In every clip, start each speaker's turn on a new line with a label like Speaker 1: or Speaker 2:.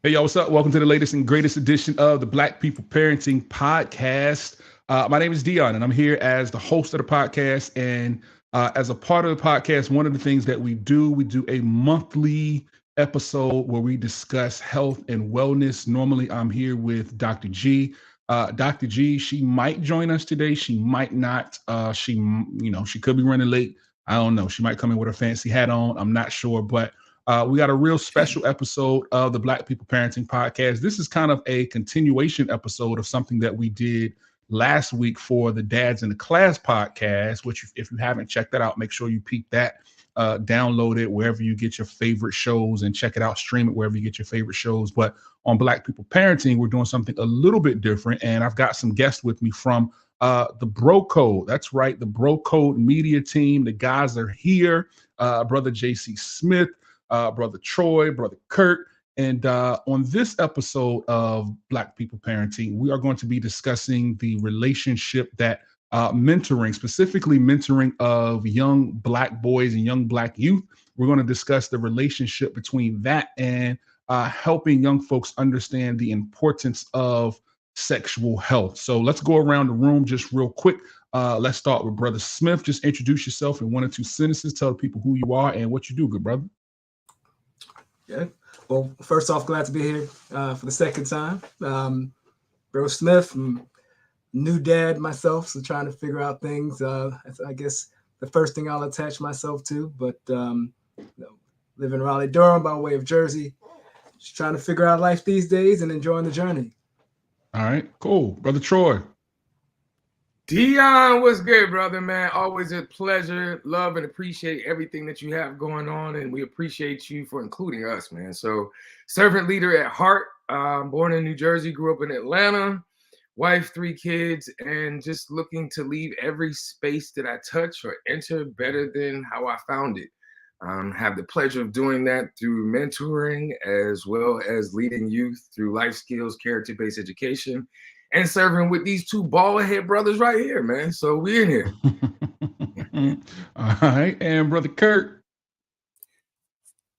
Speaker 1: Hey, y'all, what's up? Welcome to the latest and greatest edition of the Black People Parenting Podcast. My name is Dion, and I'm here as the host of the podcast. And as a part of the podcast, one of the things that we do a monthly episode where we discuss health and wellness. Normally, I'm here with Dr. G. Dr. G, she might join us today. She might not. She could be running late. I don't know. She might come in with her fancy hat on. I'm not sure, but we got a real special episode of the Black People Parenting Podcast. This is kind of a continuation episode of something that we did last week for the Dads in the Class podcast, which if you haven't checked that out, make sure you peek that, download it wherever you get your favorite shows and check it out, stream it wherever you get your favorite shows. But on Black People Parenting, we're doing something a little bit different. And I've got some guests with me from the Bro Code. That's right, the Bro Code media team. The guys are here. Brother JC Smith, Brother Troy, Brother Kurt. And on this episode of Black People Parenting, we are going to be discussing the relationship that mentoring, specifically mentoring of young Black boys and young Black youth. We're going to discuss the relationship between that and helping young folks understand the importance of sexual health. So let's go around the room just real quick. Let's start with Brother Smith. Just introduce yourself in one or two sentences. Tell people who you are and what you do, good brother.
Speaker 2: Yeah. Well, first off, glad to be here for the second time. Bro Smith, new dad myself, so trying to figure out things. That's, I guess, the first thing I'll attach myself to. But live in Raleigh, Durham, by way of Jersey. Just trying to figure out life these days and enjoying the journey.
Speaker 1: All right, cool. Brother Troy.
Speaker 3: Dion, what's good, brother, man? Always a pleasure. Love and appreciate everything that you have going on, and we appreciate you for including us, man. So, servant leader at heart, born in New Jersey, grew up in Atlanta, wife, 3 kids, and just looking to leave every space that I touch or enter better than how I found it. Have the pleasure of doing that through mentoring as well as leading youth through life skills, character-based education, and serving with these 2 bald-head brothers right here, man. So we in here.
Speaker 1: All right, and Brother Kurt.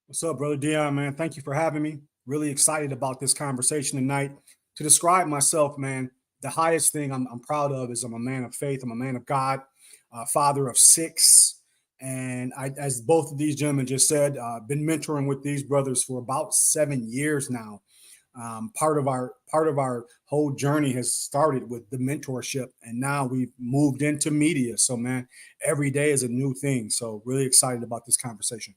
Speaker 4: What's up, Brother Dion, man? Thank you for having me. Really excited about this conversation tonight. To describe myself, man, the highest thing I'm proud of is I'm a man of faith. I'm a man of God, father of 6. And I, as both of these gentlemen just said, been mentoring with these brothers for about 7 years now. Part of our whole journey has started with the mentorship, and now we've moved into media. So, man, every day is a new thing. So, really excited about this conversation.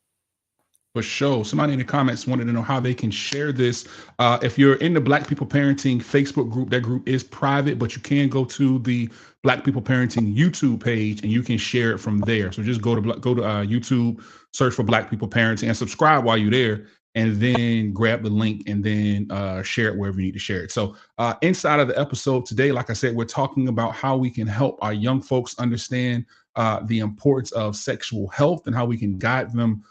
Speaker 1: For sure. Somebody in the comments wanted to know how they can share this. If you're in the Black People Parenting Facebook group, that group is private, but you can go to the Black People Parenting YouTube page and you can share it from there. So just go to YouTube, search for Black People Parenting, and subscribe while you're there, and then grab the link and then share it wherever you need to share it. So inside of the episode today, like I said, we're talking about how we can help our young folks understand the importance of sexual health and how we can guide them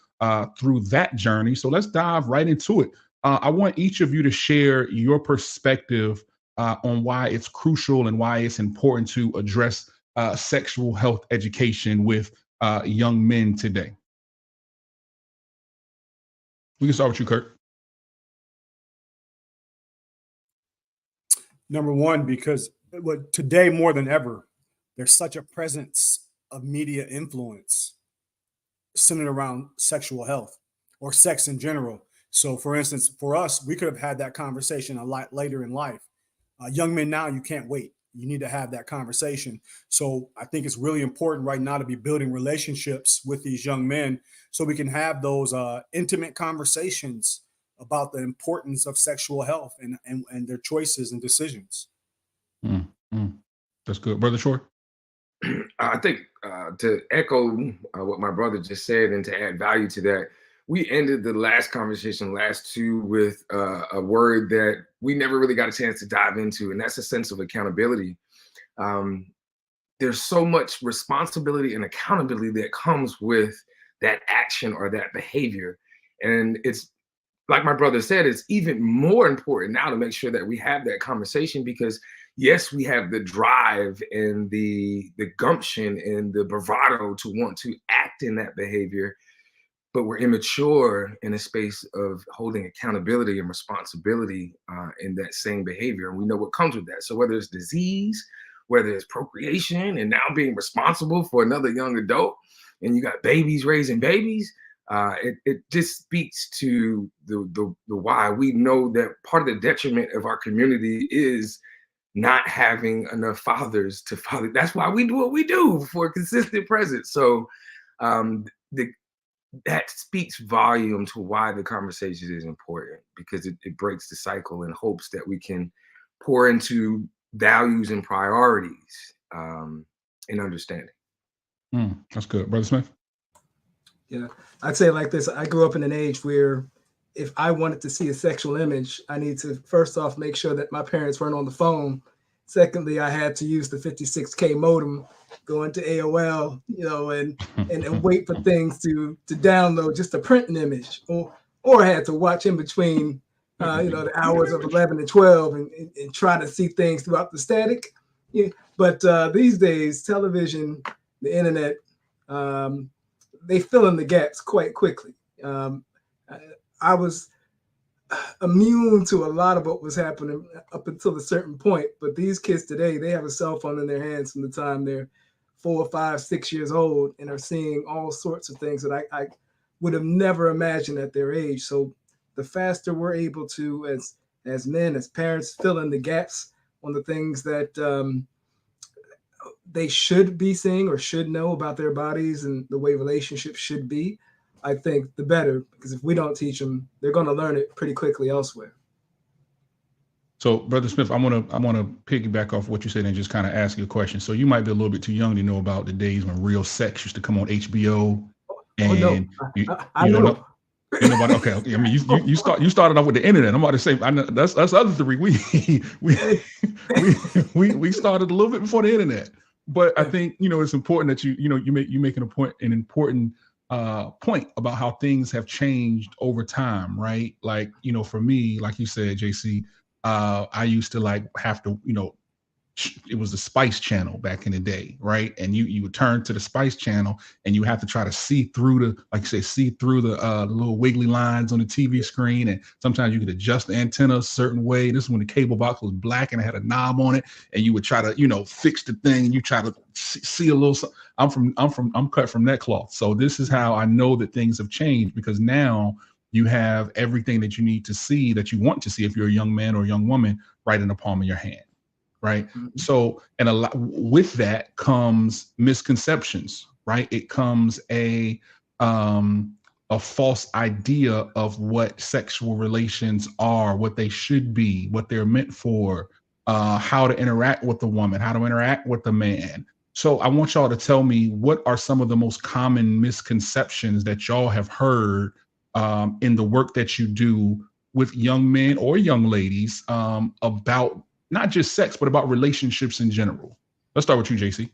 Speaker 1: through that journey. So let's dive right into it. I want each of you to share your perspective on why it's crucial and why it's important to address sexual health education with young men today. We can start with you, Kurt.
Speaker 4: Number one, because today more than ever, there's such a presence of media influence centered around sexual health or sex in general. So, for instance, for us, we could have had that conversation a lot later in life. Young men now, you can't wait. You need to have that conversation. So I think it's really important right now to be building relationships with these young men so we can have those intimate conversations about the importance of sexual health and their choices and decisions.
Speaker 1: That's good. Brother Troy?
Speaker 3: I think to echo what my brother just said and to add value to that, we ended the last conversation, last 2, with a word that we never really got a chance to dive into, and that's a sense of accountability. There's so much responsibility and accountability that comes with that action or that behavior. And it's like my brother said, it's even more important now to make sure that we have that conversation because yes, we have the drive and the gumption and the bravado to want to act in that behavior. but we're immature in a space of holding accountability and responsibility in that same behavior. And we know what comes with that. So whether it's disease, whether it's procreation, and now being responsible for another young adult, and you got babies raising babies, it just speaks to the why. We know that part of the detriment of our community is not having enough fathers to father. That's why we do what we do, for a consistent presence. So that speaks volume to why the conversation is important, because it breaks the cycle in hopes that we can pour into values and priorities and understanding.
Speaker 1: That's good. Brother Smith?
Speaker 2: Yeah, I'd say it like this. I grew up in an age where if I wanted to see a sexual image, I need to first off make sure that my parents weren't on the phone. Secondly, I had to use the 56K modem, go into AOL, and wait for things to download just to print an image, or I had to watch in between, the hours of 11 and 12 and try to see things throughout the static. Yeah. But these days, television, the internet, they fill in the gaps quite quickly. I was immune to a lot of what was happening up until a certain point, but these kids today, they have a cell phone in their hands from the time they're 4, 5, 6 years old, and are seeing all sorts of things that I would have never imagined at their age. So the faster we're able to, as men, as parents, fill in the gaps on the things that they should be seeing or should know about their bodies and the way relationships should be, I think the better, because if we don't teach them, they're going to learn it pretty quickly elsewhere.
Speaker 1: So, Brother Smith, I want to piggyback off what you said and just kind of ask you a question. So you might be a little bit too young to know about the days when Real Sex used to come on HBO. And
Speaker 2: I know.
Speaker 1: You know about, okay. I mean, you started off with the internet. I'm about to say, I know that's other three. We started a little bit before the internet, but I think it's important that you making an important point about how things have changed over time, right? Like, for me, like you said, JC, I used to have to, it was the Spice Channel back in the day, right? And you would turn to the Spice Channel and you have to try to see through the little wiggly lines on the TV screen. And sometimes you could adjust the antenna a certain way. This is when the cable box was black and it had a knob on it, and you would try to, fix the thing, and you try to see a little. I'm cut from that cloth. So this is how I know that things have changed, because now you have everything that you need to see, that you want to see if you're a young man or a young woman, right in the palm of your hand. Right. Mm-hmm. So, and a lot with that comes misconceptions, right? It comes a false idea of what sexual relations are, what they should be, what they're meant for, how to interact with the woman, how to interact with the man. So I want y'all to tell me, what are some of the most common misconceptions that y'all have heard in the work that you do with young men or young ladies about not just sex, but about relationships in general? Let's start with you, JC.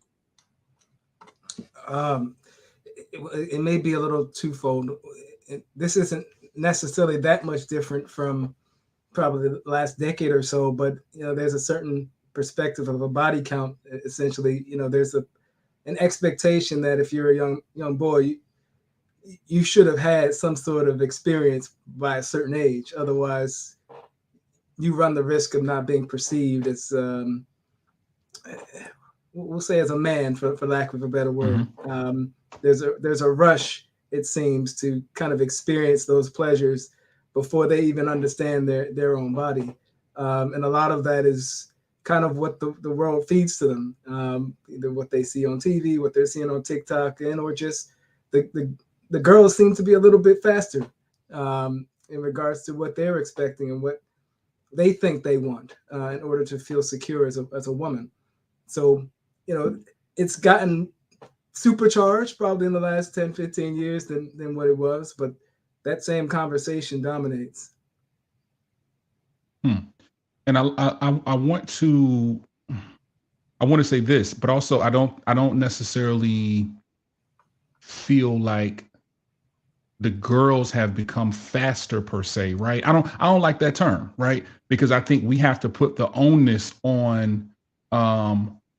Speaker 2: It may be a little twofold. This isn't necessarily that much different from probably the last decade or so, but there's a certain perspective of a body count. Essentially, there's an expectation that if you're a young boy, you should have had some sort of experience by a certain age. Otherwise, you run the risk of not being perceived as, we'll say, as a man, for lack of a better word. Mm-hmm. There's a rush, it seems, to kind of experience those pleasures before they even understand their own body. And a lot of that is kind of what the world feeds to them, either what they see on TV, what they're seeing on TikTok, or just the girls seem to be a little bit faster in regards to what they're expecting and what they think they want in order to feel secure as a woman. So, it's gotten supercharged probably in the last 10, 15 years than what it was, but that same conversation dominates.
Speaker 1: And I want to say this, but also I don't necessarily feel like the girls have become faster per se, right? I don't like that term, right? Because I think we have to put the onus on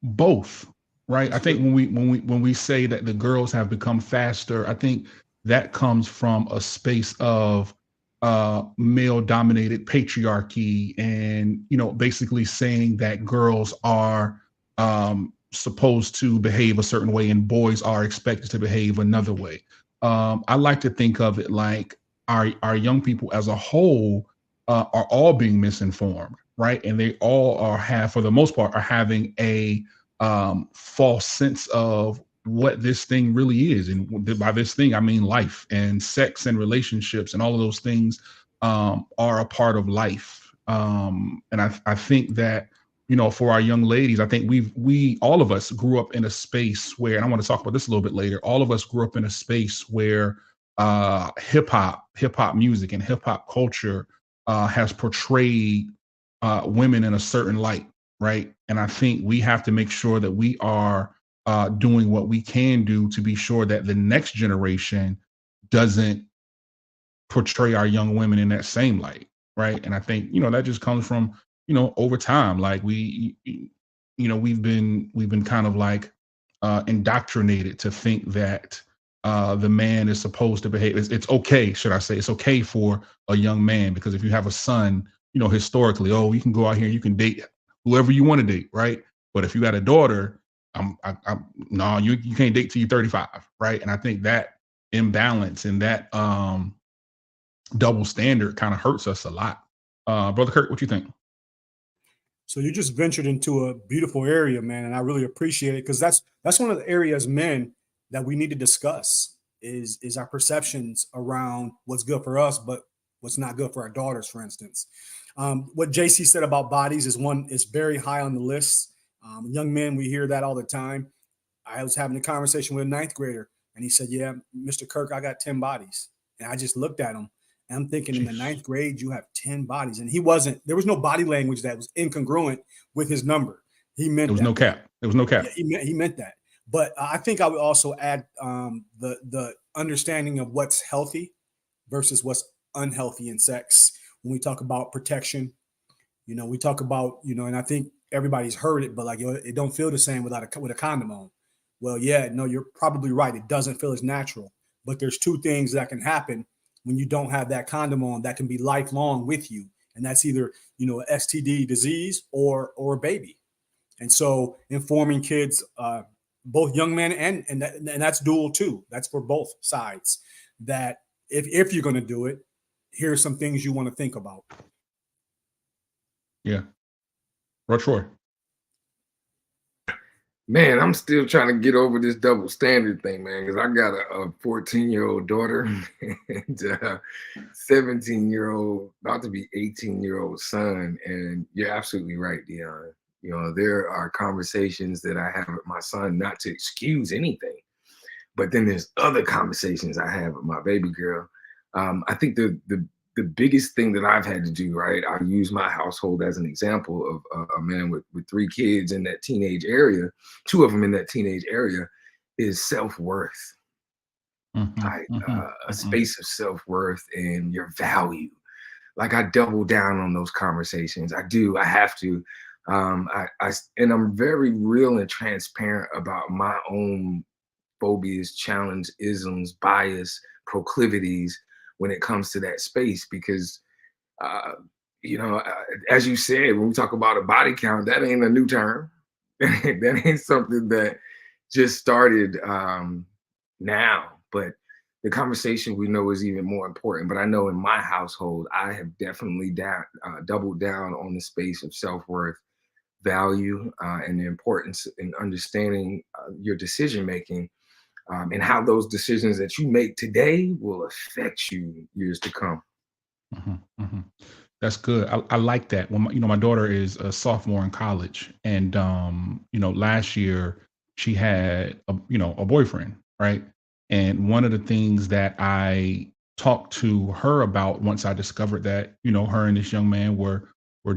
Speaker 1: both, right? I think when we say that the girls have become faster, I think that comes from a space of male dominated patriarchy, and basically saying that girls are supposed to behave a certain way and boys are expected to behave another way. I like to think of it like our young people as a whole are all being misinformed, right? And they all for the most part, are having a false sense of what this thing really is. And by this thing, I mean life and sex and relationships, and all of those things are a part of life. And I think that, for our young ladies, I think we all of us grew up in a space where, and I want to talk about this a little bit later, all of us grew up in a space where hip hop music and hip hop culture has portrayed women in a certain light, right? And I think we have to make sure that we are doing what we can do to be sure that the next generation doesn't portray our young women in that same light, right? And I think that just comes from over time. Like we've been kind of like indoctrinated to think that the man is supposed to behave. It's okay, should I say? It's okay for a young man, because if you have a son, historically, you can go out here, you can date whoever you want to date, right? But if you got a daughter, no, you can't date till you're 35, right? And I think that imbalance and that double standard kind of hurts us a lot. Brother Kirk, what you think?
Speaker 4: So you just ventured into a beautiful area, man, and I really appreciate it, because that's one of the areas, men, that we need to discuss is our perceptions around what's good for us, but what's not good for our daughters, for instance. What JC said about bodies is very high on the list. Young men, we hear that all the time. I was having a conversation with a 9th grader, and he said, "Yeah, Mr. Kirk, I got 10 bodies." And I just looked at him, and I'm thinking, in the 9th grade, you have 10 bodies. And there was no body language that was incongruent with his number. He meant
Speaker 1: there was no cap. There was no cap.
Speaker 4: Yeah, he meant that. But I think I would also add the understanding of what's healthy versus what's unhealthy in sex. When we talk about protection, we talk about, and I think everybody's heard it, but like, it don't feel the same with a condom on. Well, yeah, no, you're probably right. It doesn't feel as natural. But there's two things that can happen when you don't have that condom on that can be lifelong with you. And that's either, STD disease or a baby. And so informing kids, both young men and that's dual too. That's for both sides, that if you're going to do it, here's some things you want to think about.
Speaker 1: Yeah. Troy.
Speaker 3: Man, I'm still trying to get over this double standard thing, man, because I got a 14-year-old daughter and a 17-year-old, about to be 18-year-old son. And you're absolutely right, Dion. There are conversations that I have with my son, not to excuse anything, but then there's other conversations I have with my baby girl. I think the biggest thing that I've had to do, right, I use my household as an example of a man with 3 kids in that teenage area, 2 of them in that teenage area, is self-worth. A space of self-worth and your value. Like, I double down on those conversations. I do. I have to. And I'm very real and transparent about my own phobias, challenge, isms, bias, proclivities when it comes to that space, because, as you said, when we talk about a body count, that ain't a new term. That ain't something that just started now, but the conversation we know is even more important. But I know in my household, I have definitely doubled down on the space of self-worth, value, and the importance in understanding your decision-making. And how those decisions that you make today will affect you years to come.
Speaker 1: That's good. I like that. When my daughter is a sophomore in college, and last year she had a boyfriend, right? And one of the things that I talked to her about once I discovered that her and this young man were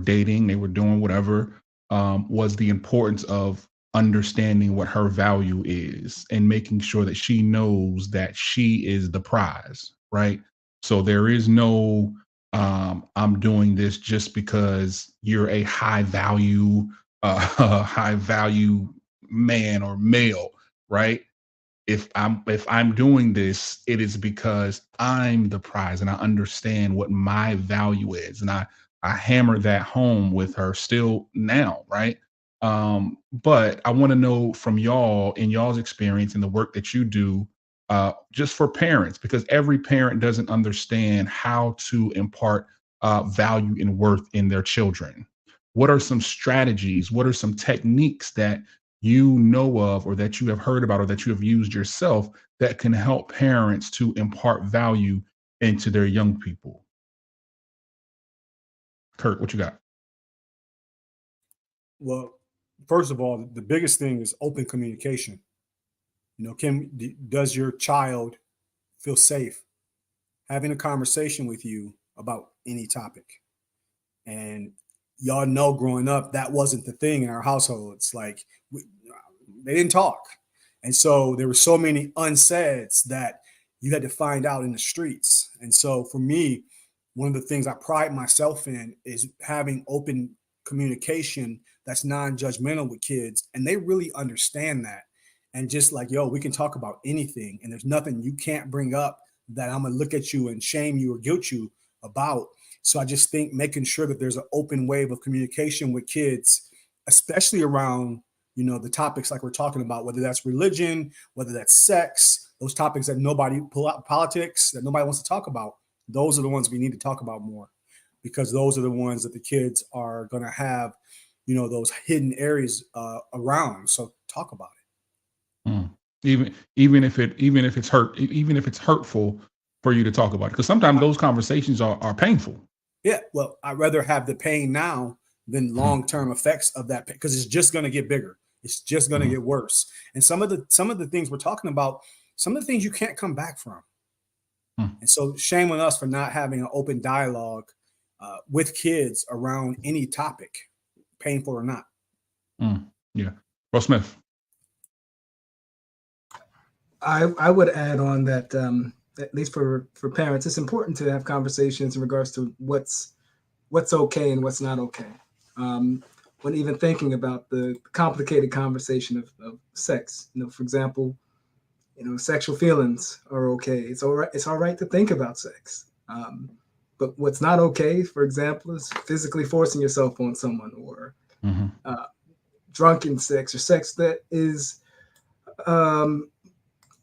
Speaker 1: dating, they were doing whatever, was the importance of understanding what her value is and making sure that she knows that she is the prize, right? So there is no, I'm doing this just because you're a high value man or male, right? if I'm doing this, it is because I'm the prize and I understand what my value is. And I hammer that home with her still now, right? But I want to know from y'all, in y'all's experience and the work that you do, just for parents, because every parent doesn't understand how to impart value and worth in their children. What are some strategies? What are some techniques that you know of, or that you have heard about, or that you have used yourself, that can help parents to impart value into their young people? Kurt, what you got?
Speaker 4: Well, first of all, the biggest thing is open communication. You know, does your child feel safe having a conversation with you about any topic? And y'all know, growing up, that wasn't the thing in our household. It's like they didn't talk. And so there were so many unsaids that you had to find out in the streets. And so for me, one of the things I pride myself in is having open communication that's non-judgmental with kids. And they really understand that. And just like, yo, we can talk about anything. And there's nothing you can't bring up that I'm going to look at you and shame you or guilt you about. So I just think making sure that there's an open wave of communication with kids, especially around, you know, the topics like we're talking about, whether that's religion, whether that's sex, those topics that politics that nobody wants to talk about. Those are the ones we need to talk about more, because those are the ones that the kids are going to have, you know, those hidden areas around. So talk about it.
Speaker 1: Even if it's hurtful for you to talk about it, because sometimes those conversations are painful.
Speaker 4: Yeah, well, I'd rather have the pain now than long-term effects of that, because it's just going to get bigger. It's just going to get worse. And some of the things we're talking about, some of the things you can't come back from. And so shame on us for not having an open dialogue with kids around any topic, painful or not.
Speaker 1: Yeah. Will Smith.
Speaker 2: I would add on that, at least for parents, it's important to have conversations in regards to what's okay and what's not okay. When even thinking about the complicated conversation of sex, you know, for example, you know, sexual feelings are okay. It's all right. It's all right to think about sex. But what's not okay, for example, is physically forcing yourself on someone, or drunken sex, or sex that is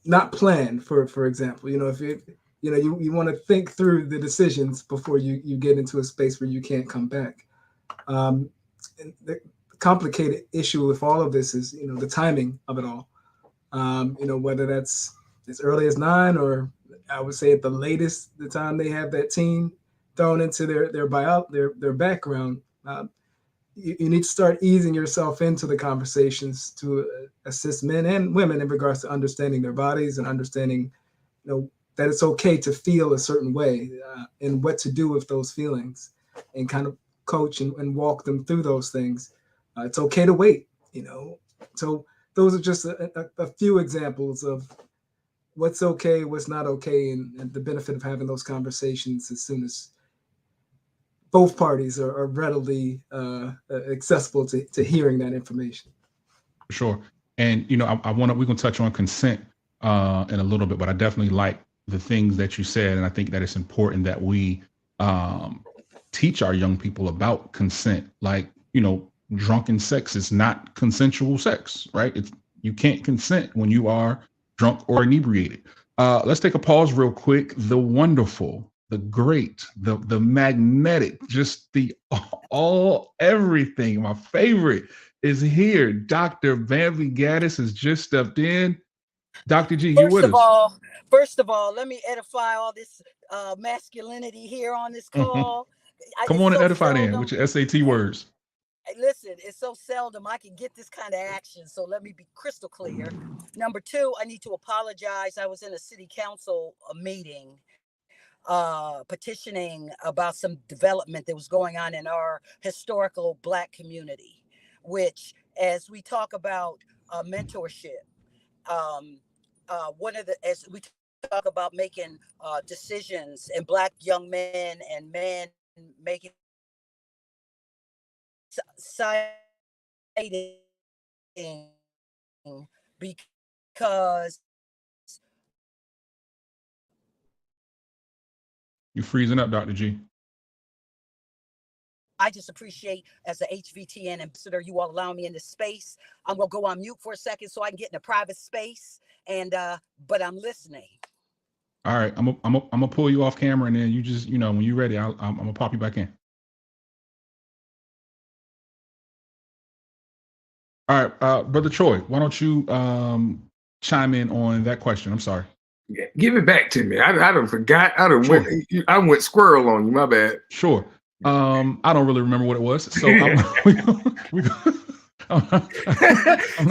Speaker 2: not planned. For example, you know, if you want to think through the decisions before you get into a space where you can't come back. And the complicated issue with all of this is, you know, the timing of it all. You know, whether that's as early as 9, or I would say at the latest, the time they have that teen thrown into their background. You need to start easing yourself into the conversations to assist men and women in regards to understanding their bodies and understanding, you know, that it's okay to feel a certain way, and what to do with those feelings, and kind of coach and walk them through those things. It's okay to wait, you know. So those are just a few examples of what's okay, what's not okay, and the benefit of having those conversations as soon as both parties are readily accessible to hearing that information.
Speaker 1: Sure. And, you know, we're going to touch on consent in a little bit, but I definitely like the things that you said. And I think that it's important that we teach our young people about consent. Like, you know, drunken sex is not consensual sex, right? You can't consent when you are drunk or inebriated. Let's take a pause real quick. The wonderful, the great, the magnetic, just the everything. My favorite is here. Dr. Bambi Gaddis has just stepped in. Dr. G, you with us?
Speaker 5: First of all, let me edify all this masculinity here on this call.
Speaker 1: Come on and edify then with your SAT words.
Speaker 5: Listen, it's so seldom I can get this kind of action, so let me be crystal clear. Number 2, I need to apologize. I was in a city council meeting petitioning about some development that was going on in our historical Black community, which, as we talk about mentorship, as we talk about making decisions, and Black young men and men making citing because
Speaker 1: You're freezing up, Dr. G.
Speaker 5: I just appreciate, as a HVTN ambassador, you all allowing me in this space. I'm gonna go on mute for a second so I can get in a private space, and but I'm listening.
Speaker 1: All right, I'm gonna pull you off camera, and then you just, when you're ready, I'm gonna pop you back in. All right, Brother Troy, why don't you chime in on that question? I'm sorry.
Speaker 3: Yeah, give it back to me. I done forgot.
Speaker 1: Sure.
Speaker 3: I went squirrel on you. My bad.
Speaker 1: Sure. I don't really remember what it was, so I'm not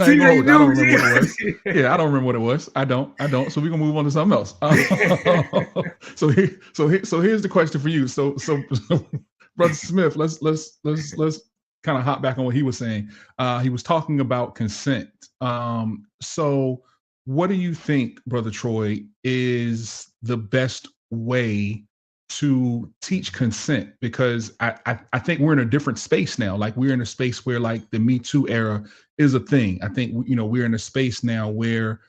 Speaker 3: See,
Speaker 1: even I don't remember
Speaker 3: you.
Speaker 1: what it was. Yeah, I don't remember what it was. I don't. So we're gonna move on to something else. So here's the question for you. So Brother Smith, let's kind of hop back on what he was saying. He was talking about consent. So what do you think, Brother Troy, is the best way to teach consent? Because I think we're in a different space now. Like, we're in a space where, like, the Me Too era is a thing. I think, we're in a space now where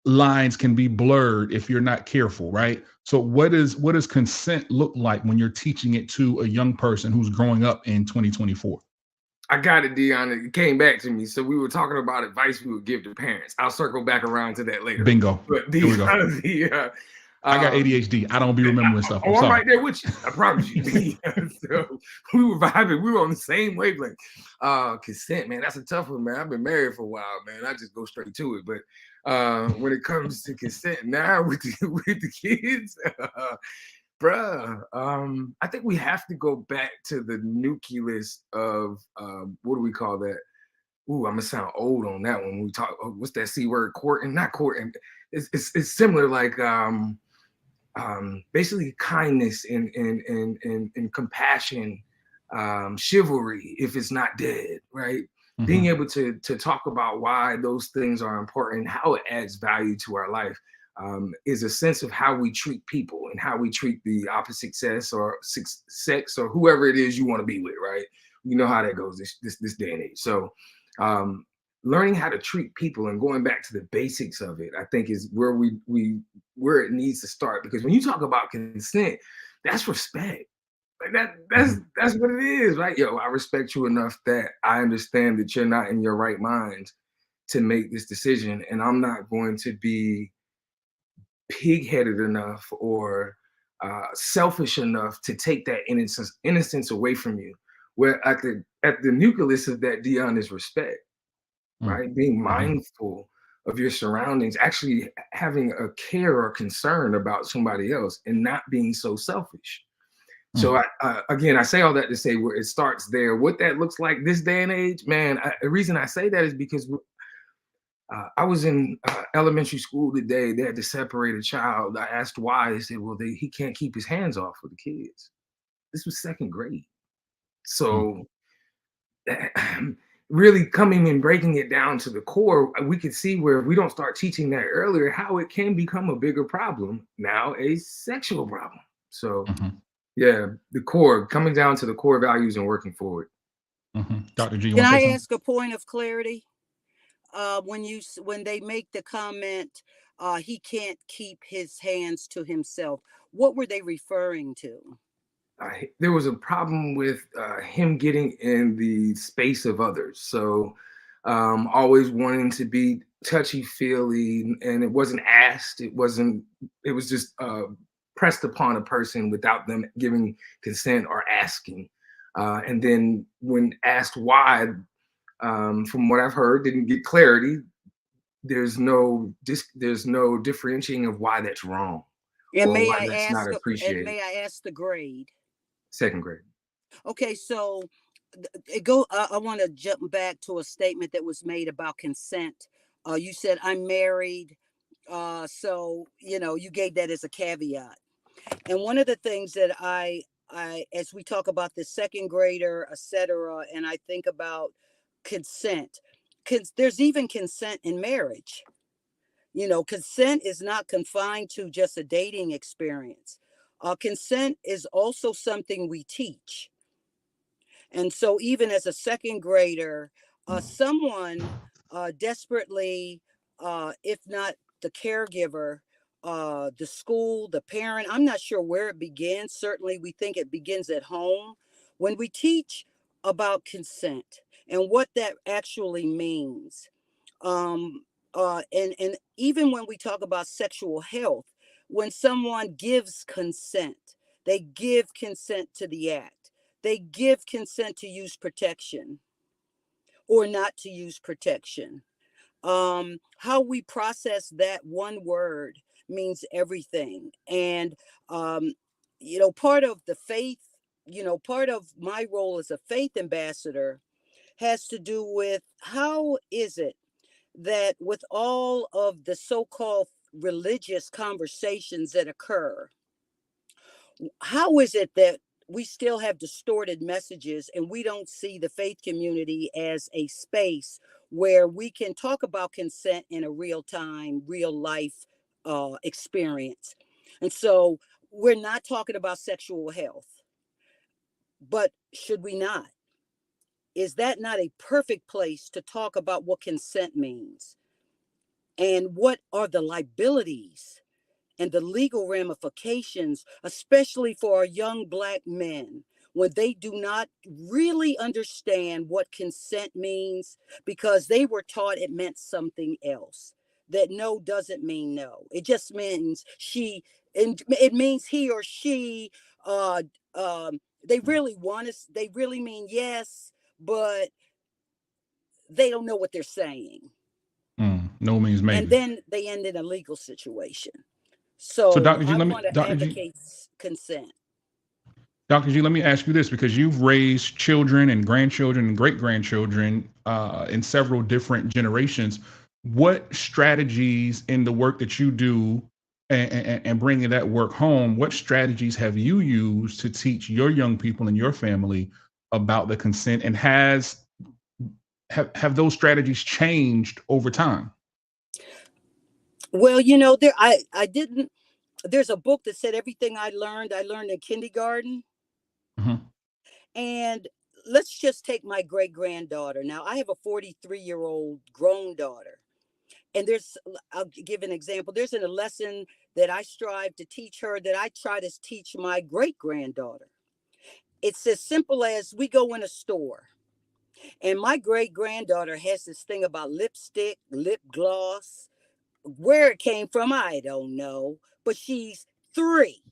Speaker 1: lines can be blurred if you're not careful, right? So what does consent look like when you're teaching it to a young person who's growing up in 2024?
Speaker 3: I got it, Dion. It came back to me. So we were talking about advice we would give to parents. I'll circle back around to that later.
Speaker 1: Bingo.
Speaker 3: But
Speaker 1: Here we go. I got ADHD. I don't be remembering stuff.
Speaker 3: I'm right there with you. I promise you. So we were vibing. We were on the same wavelength. Consent, man, that's a tough one, man. I've been married for a while, man. I just go straight to it. But when it comes to consent now with the kids, I think we have to go back to the nucleus of what do we call that? Ooh, I'm gonna sound old on that one. When we talk, what's that C word? Courting, not courting. It's similar, like basically kindness and compassion, chivalry, if it's not dead, right? Mm-hmm. Being able to talk about why those things are important, how it adds value to our life, is a sense of how we treat people and how we treat the opposite sex or whoever it is you want to be with, right? You know how that goes this day and age. So learning how to treat people and going back to the basics of it, I think, is where where it needs to start. Because when you talk about consent, that's respect. Like that's what it is, right? Yo, I respect you enough that I understand that you're not in your right mind to make this decision, and I'm not going to be pig-headed enough or selfish enough to take that innocence away from you. Where at the nucleus of that, Dion, is respect, right? Being mindful of your surroundings, actually having a care or concern about somebody else, and not being so selfish. So again, I say all that to say where it starts there. What that looks like this day and age, man. The reason I say that is because I was in elementary school today. They had to separate a child. I asked why. They said, well, he can't keep his hands off of the kids. This was second grade. So really coming and breaking it down to the core, we could see where if we don't start teaching that earlier, how it can become a bigger problem, now a sexual problem. So yeah, the core, coming down to the core values and working forward.
Speaker 1: Dr. G,
Speaker 5: can I ask a point of clarity? When they make the comment, he can't keep his hands to himself, what were they referring to?
Speaker 3: There was a problem with him getting in the space of others. So always wanting to be touchy-feely, and it wasn't asked. It was just pressed upon a person without them giving consent or asking. And then when asked why, from what I've heard, didn't get clarity. There's no differentiating of why that's wrong.
Speaker 5: And may I ask the grade?
Speaker 3: Second grade.
Speaker 5: Okay, so I want to jump back to a statement that was made about consent. You said, I'm married. So, you gave that as a caveat. And one of the things that I as we talk about the second grader, etc., and I think about consent, there's even consent in marriage. Consent is not confined to just a dating experience. Consent is also something we teach. And so even as a second grader, someone desperately, if not the caregiver, the school, the parent. I'm not sure where it begins. Certainly, we think it begins at home. When we teach about consent and what that actually means, and even when we talk about sexual health, when someone gives consent, they give consent to the act. They give consent to use protection or not to use protection. How we process that one word means everything. And, part of the faith, part of my role as a faith ambassador has to do with how is it that with all of the so-called religious conversations that occur, how is it that we still have distorted messages and we don't see the faith community as a space where we can talk about consent in a real time, real life experience? And so we're not talking about sexual health, but should we not? Is that not a perfect place to talk about what consent means and what are the liabilities and the legal ramifications, especially for our young Black men, when they do not really understand what consent means because they were taught it meant something else? That no doesn't mean no. It just means and it means he or she. Uh, they really want us. They really mean yes, but they don't know what they're saying.
Speaker 1: No means maybe.
Speaker 5: And then they end in a legal situation.
Speaker 1: So,
Speaker 5: So
Speaker 1: Dr. G,
Speaker 5: I want to advocate consent.
Speaker 1: Dr. G, let me ask you this, because you've raised children and grandchildren and great grandchildren in several different generations. What strategies in the work that you do and bringing that work home, what strategies have you used to teach your young people and your family about the consent, and have those strategies changed over time?
Speaker 5: Well, I didn't. There's a book that said everything I learned in kindergarten.
Speaker 1: Mm-hmm.
Speaker 5: And let's just take my great granddaughter. Now, I have a 43-year-old grown daughter. And I'll give an example. There's a lesson that I strive to teach her that I try to teach my great granddaughter. It's as simple as we go in a store. And my great granddaughter has this thing about lipstick, lip gloss. Where it came from, I don't know. But she's 3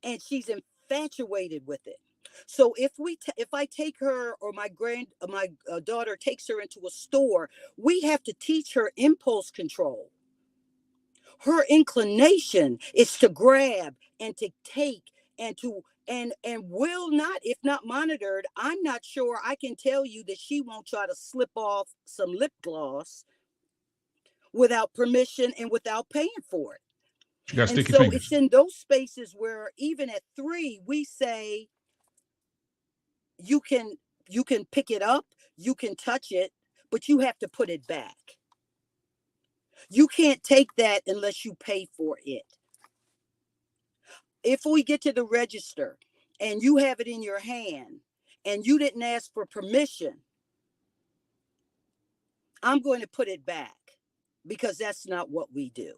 Speaker 5: and she's infatuated with it. So if I take her, or my daughter takes her into a store, we have to teach her impulse control. Her inclination is to grab and to take and to and will not, if not monitored, I'm not sure I can tell you that she won't try to slip off some lip gloss without permission and without paying for it.
Speaker 1: She got
Speaker 5: And
Speaker 1: sticky
Speaker 5: so
Speaker 1: fingers.
Speaker 5: it's in those spaces where even at 3, we say, you can pick it up, you can touch it, but you have to put it back. You can't take that unless you pay for it. If we get to the register and you have it in your hand and you didn't ask for permission, I'm going to put it back because that's not what we do.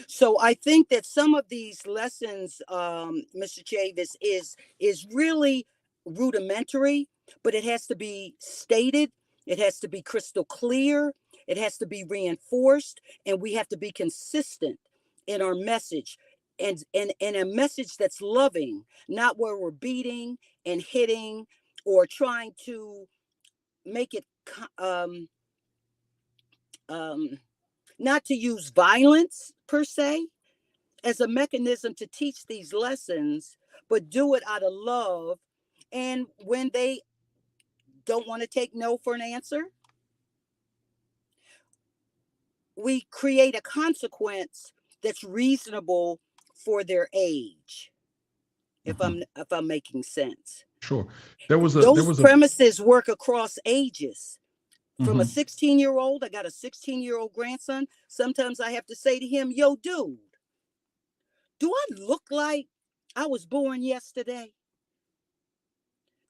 Speaker 5: So I think that some of these lessons, Mr. Chavis, is really rudimentary, but it has to be stated. It has to be crystal clear. It has to be reinforced, and we have to be consistent in our message, and a message that's loving, not where we're beating and hitting or trying to make it not to use violence per se as a mechanism to teach these lessons, but do it out of love. And when they don't want to take no for an answer, we create a consequence that's reasonable for their age. If I'm making sense.
Speaker 1: Sure.
Speaker 5: Those premises work across ages. From a
Speaker 1: Mm-hmm.
Speaker 5: 16-year-old, I got a 16-year-old grandson. Sometimes I have to say to him, yo, dude, do I look like I was born yesterday?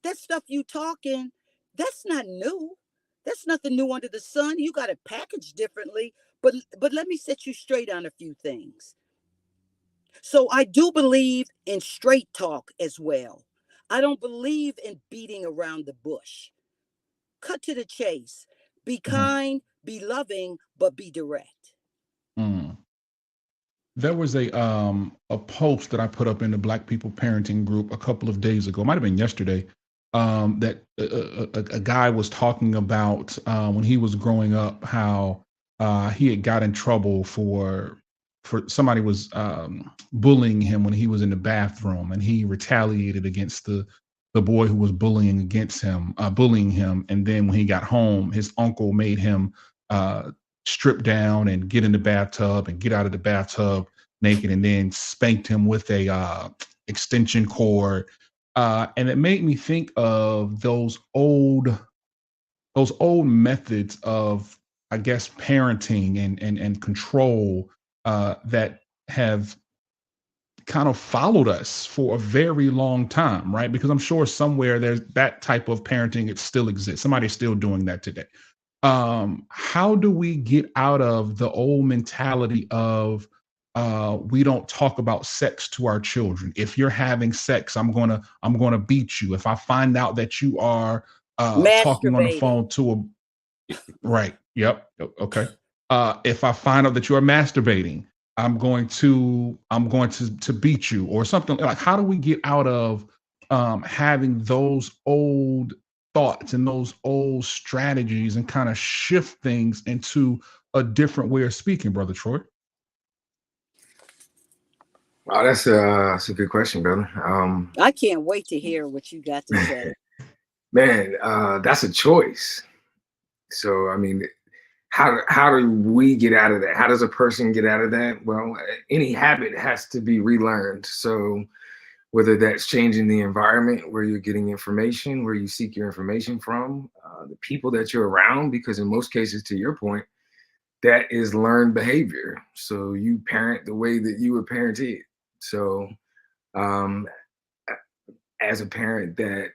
Speaker 5: That stuff you talking, that's not new. That's nothing new under the sun. You got it packaged differently. But let me set you straight on a few things. So I do believe in straight talk as well. I don't believe in beating around the bush. Cut to the chase. Be kind, be loving, but be direct.
Speaker 1: Mm. There was a post that I put up in the Black People Parenting group a couple of days ago. It might have been yesterday. That a guy was talking about when he was growing up, how he had got in trouble for somebody was bullying him when he was in the bathroom, and he retaliated against the boy who was bullying him. And then when he got home, his uncle made him strip down and get in the bathtub and get out of the bathtub naked, and then spanked him with a extension cord. And it made me think of those old methods of, I guess, parenting and control that have kind of followed us for a very long time, right? Because I'm sure somewhere there's that type of parenting, it still exists. Somebody's still doing that today. How do we get out of the old mentality of we don't talk about sex to our children? If you're having sex, I'm gonna beat you. If I find out that you are talking on the
Speaker 5: Masturbating.
Speaker 1: phone to a right, yep, okay. If I find out that you are masturbating, I'm going to beat you, or something. Like, how do we get out of having those old thoughts and those old strategies and kind of shift things into a different way of speaking, Brother Troy?
Speaker 3: Wow, that's a good question, brother.
Speaker 5: I can't wait to hear what you got to say.
Speaker 3: Man, that's a choice. So, I mean, how do we get out of that? How does a person get out of that? Well, any habit has to be relearned. So whether that's changing the environment where you're getting information, where you seek your information from, the people that you're around, because in most cases, to your point, that is learned behavior. So you parent the way that you were parented. So as a parent, that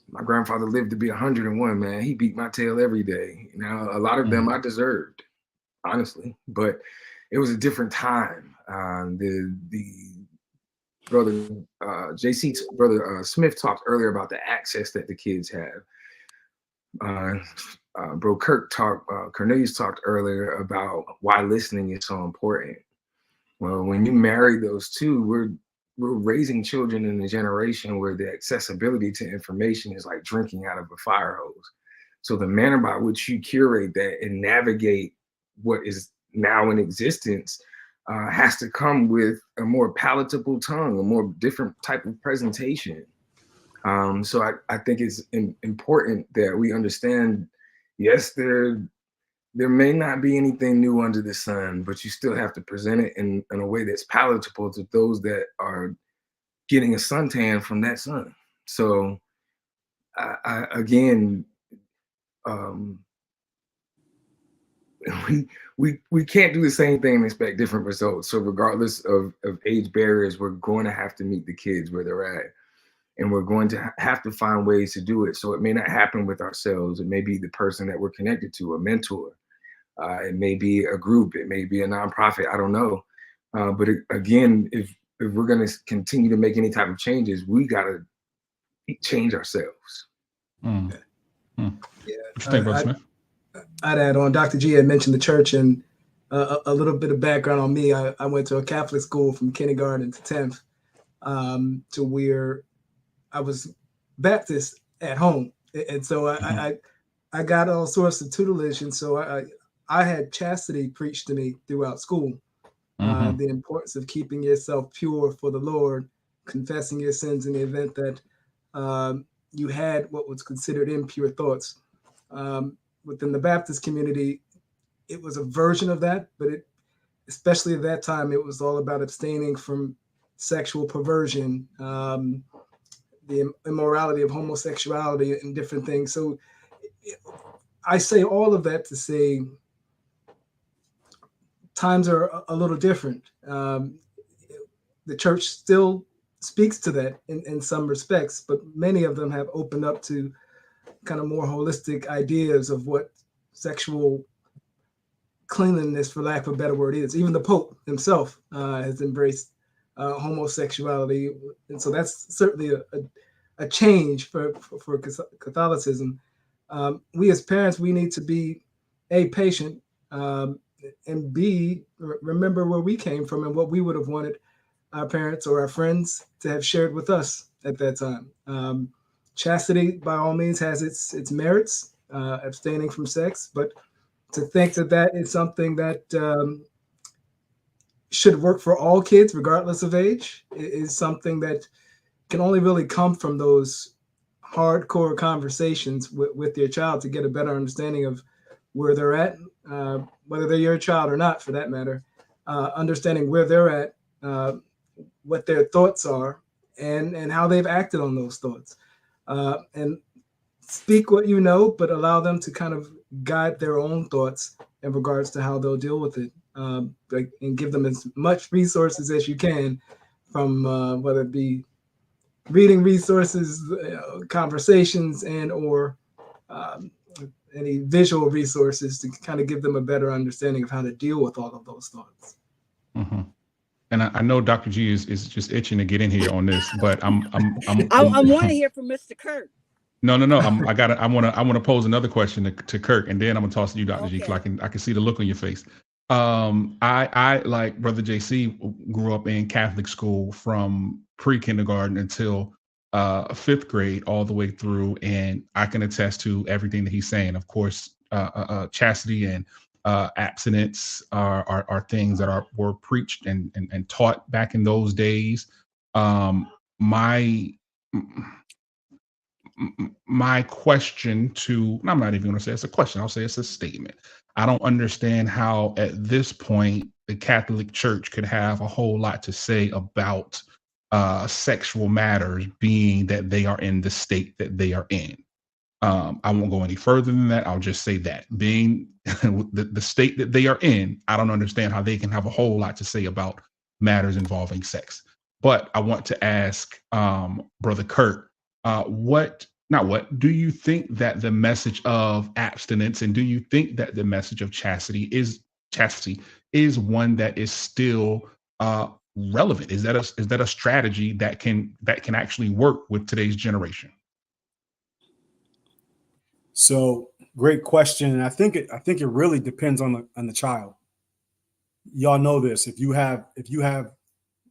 Speaker 3: my grandfather lived to be 101, man. He beat my tail every day. Now, a lot of them I deserved, honestly, but it was a different time. The brother JC brother Smith talked earlier about the access that the kids have. Bro Cornelius talked earlier about why listening is so important. Well, when you marry those two, we're raising children in a generation where the accessibility to information is like drinking out of a fire hose. So the manner by which you curate that and navigate what is now in existence has to come with a more palatable tongue, a more different type of presentation. So I think it's important that we understand, yes, there may not be anything new under the sun, but you still have to present it in a way that's palatable to those that are getting a suntan from that sun. So we can't do the same thing and expect different results. So regardless of age barriers, we're going to have to meet the kids where they're at. And we're going to have to find ways to do it. So it may not happen with ourselves. It may be the person that we're connected to, a mentor. It may be a group. It may be a nonprofit. I don't know. But again, if we're going to continue to make any type of changes, we got to change ourselves.
Speaker 1: Mm. Mm.
Speaker 2: Yeah.
Speaker 1: What you think, Brother Smith?
Speaker 2: I'd add on, Dr. G had mentioned the church, and a little bit of background on me. I went to a Catholic school from kindergarten to 10th, to where I was Baptist at home. And so I got all sorts of tutelage. And so I had chastity preached to me throughout school. The importance of keeping yourself pure for the Lord, confessing your sins in the event that you had what was considered impure thoughts. Within the Baptist community, it was a version of that, but especially at that time, it was all about abstaining from sexual perversion, the immorality of homosexuality and different things. So I say all of that to say times are a little different. The church still speaks to that in some respects, but many of them have opened up to kind of more holistic ideas of what sexual cleanliness, for lack of a better word, is. Even the Pope himself has embraced homosexuality, and so that's certainly a change for Catholicism. We as parents, we need to be patient, and remember where we came from and what we would have wanted our parents or our friends to have shared with us at that time. Chastity, by all means, has its merits, abstaining from sex, but to think that is something that should work for all kids, regardless of age, is something that can only really come from those hardcore conversations with your child to get a better understanding of where they're at, whether they're your child or not, for that matter, understanding where they're at, what their thoughts are, and how they've acted on those thoughts. And speak what you know, but allow them to kind of guide their own thoughts in regards to how they'll deal with it, and give them as much resources as you can, from whether it be reading resources, conversations, and or any visual resources to kind of give them a better understanding of how to deal with all of those thoughts.
Speaker 1: Mm-hmm. And I know Dr. G is just itching to get in here on this, but I
Speaker 5: want to hear from Mr. Kurt.
Speaker 1: No. I want to pose another question to Kirk, and then I'm gonna toss to you, Dr. G, because I can see the look on your face. I like Brother JC grew up in Catholic school from pre-kindergarten until 5th grade, all the way through, and I can attest to everything that he's saying. Of course, chastity and abstinence are things that were preached and taught back in those days. My question I'm not even going to say it's a question. I'll say it's a statement. I don't understand how at this point the Catholic Church could have a whole lot to say about sexual matters, being that they are in the state that they are in. I won't go any further than that. I'll just say that being the state that they are in, I don't understand how they can have a whole lot to say about matters involving sex. But I want to ask Brother Kurt, what do you think that the message of abstinence, and do you think that the message of chastity is one that is still relevant? Is that a strategy that can actually work with today's generation?
Speaker 4: So great question, and I think it really depends on the child. Y'all know this. If you have